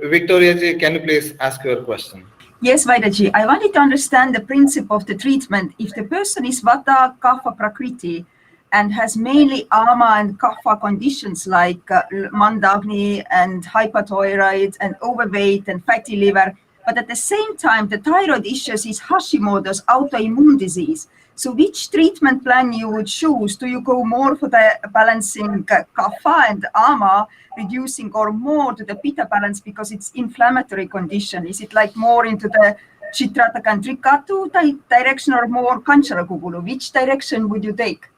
Victoria ji, can you please ask your question? Yes, Vairaji, I wanted to understand the principle of the treatment. If the person is Vata Kapha Prakriti and has mainly Ama and Kapha conditions like Mandagni and hypothyroid and overweight and fatty liver, but at the same time, the thyroid issues is Hashimoto's autoimmune disease. So which treatment plan you would choose? Do you go more for the balancing Kapha and Ama, reducing, or more to the Pitta balance because it's inflammatory condition? Is it like more into the Chitrataka and Trikatu direction or more Kancharagugulu? Which direction would you take?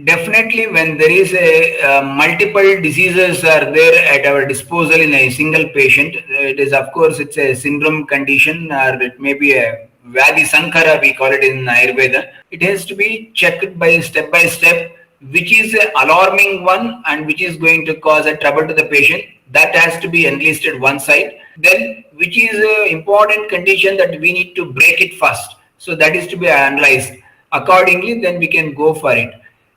Definitely, when there is a multiple diseases are there at our disposal in a single patient, it is of course it's a syndrome condition or it may be a Vyadi Sankara, we call it in Ayurveda. It has to be checked by step, which is an alarming one and which is going to cause a trouble to the patient. That has to be enlisted one side. Then, which is an important condition that we need to break it first. So that is to be analyzed. Accordingly, then we can go for it.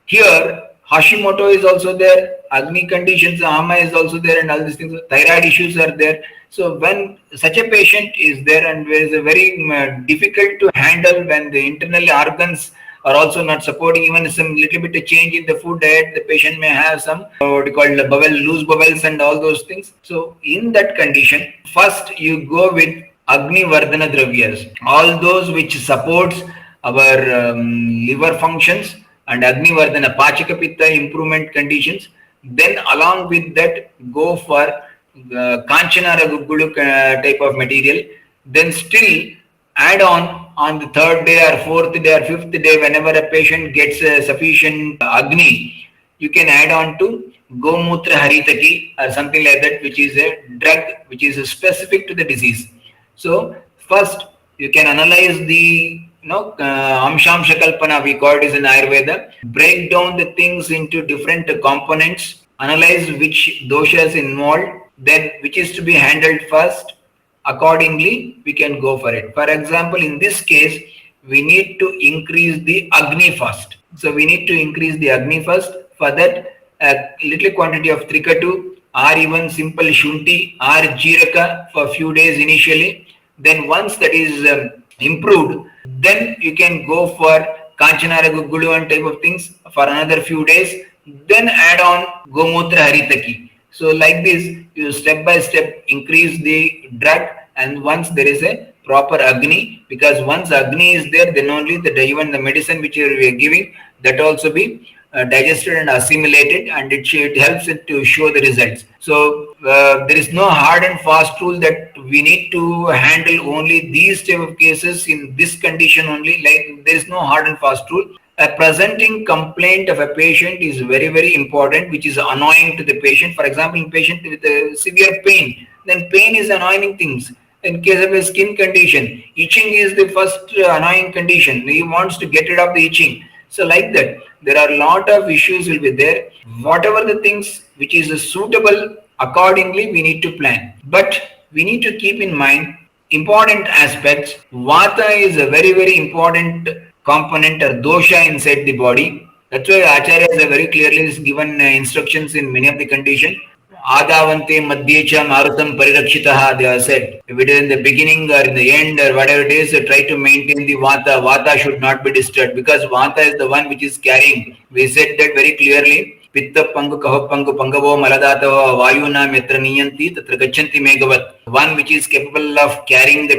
Here, Hashimoto is also there, Agni conditions, Ama is also there, and all these things. Thyroid issues are there. So when such a patient is there, and it is a very difficult to handle when the internal organs are also not supporting, even some little bit of change in the food diet, the patient may have some what you call loose bowels and all those things. So in that condition, first you go with Agni Vardhana Dravyas, all those which supports our liver functions and Agni Vardhana Pachaka Pitta improvement conditions. Then along with that, go for Kanchanara Guggulu type of material. Then still add on the third day or fourth day or fifth day, whenever a patient gets sufficient Agni, you can add on to Gomutra Haritaki or something like that, which is a drug which is specific to the disease. So first you can analyze the Amshamsha Kalpana, we call it is in Ayurveda. Break down the things into different components, analyze which doshas involved, then which is to be handled first. Accordingly, we can go for it. For example, in this case, we need to increase the Agni first. So we need to increase the Agni first. For that, a little quantity of Trikatu or even simple Shunti or Jiraka for a few days initially. Then once that is improved, then you can go for Kanchanara Guggulu and type of things for another few days. Then add on Gomutra Haritaki. So like this, you step by step increase the drug, and once there is a proper Agni, because once Agni is there, then only even the medicine which we are giving, that also be digested and assimilated, and it helps it to show the results. So there is no hard and fast rule that we need to handle only these type of cases in this condition only. Like there is no hard and fast rule. A presenting complaint of a patient is very, very important, which is annoying to the patient. For example, in patient with a severe pain, then pain is annoying things. In case of a skin condition, itching is the first annoying condition. He wants to get rid of the itching. So like that, there are a lot of issues will be there. Whatever the things which is suitable, accordingly we need to plan. But we need to keep in mind important aspects. Vata is a very, very important component or dosha inside the body. That's why Acharya has very clearly given instructions in many of the conditions. Adavante Madhyecha Marutam Parirakshitaha, they have said. If it is in the beginning or in the end or whatever it is, try to maintain the Vata. Vata should not be disturbed because Vata is the one which is carrying. We said that very clearly. Pitta Pangu Kaho Pangu Pangavo Maladatava Vayuna Metra Niyanti Tatra Gachanti Megavat. One which is capable of carrying the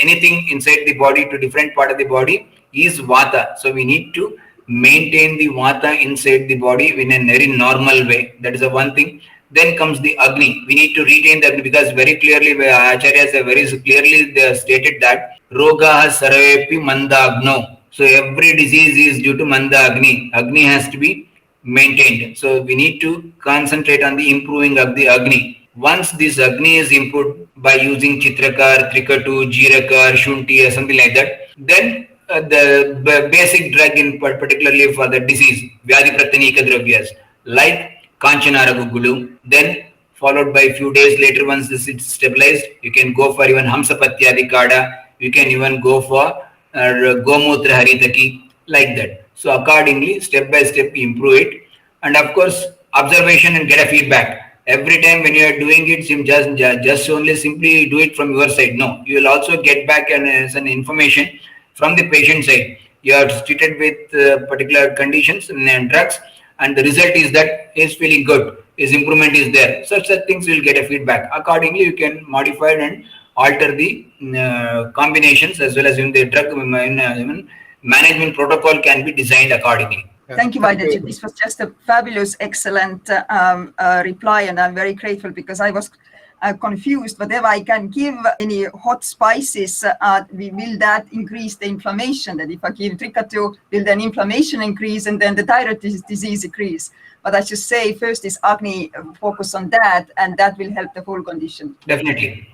anything inside the body to different part of the body is Vata. So we need to maintain the Vata inside the body in a very normal way. That is the one thing. Then comes the Agni. We need to retain the Agni because very clearly Acharyas have very clearly stated that Roga Saravepi Mandagno. So every disease is due to Manda Agni. Agni has to be maintained. So we need to concentrate on the improving of the Agni. Once this Agni is improved by using Chitrakar, Trikatu, Jirakar, Shunti or something like that, then the basic drug in particularly for the disease, Vyadi Pratyanika Dravyas, like Kanchanara Guggulu, then followed by few days later, once this is stabilized, you can go for even Hamsapatyadi Kada, you can even go for Gomutra Haritaki, like that. So accordingly, step by step, improve it. And of course, observation and get a feedback. every time when you are doing it, just only simply do it from your side. No, you will also get back an information from the patient side. You are treated with particular conditions and drugs, and the result is that he is feeling good, his improvement is there. Such things will get a feedback. Accordingly, you can modify and alter the combinations, as well as in the drug even management protocol can be designed accordingly. Thank you, Vaidehi. This was just a fabulous, excellent reply, and I'm very grateful because I was confused. Whatever I can give any hot spices, will that increase the inflammation? That if I give Trikatu, will then inflammation increase and then the thyroid disease increase? But I should say, first is Agni, focus on that, and that will help the whole condition. Definitely.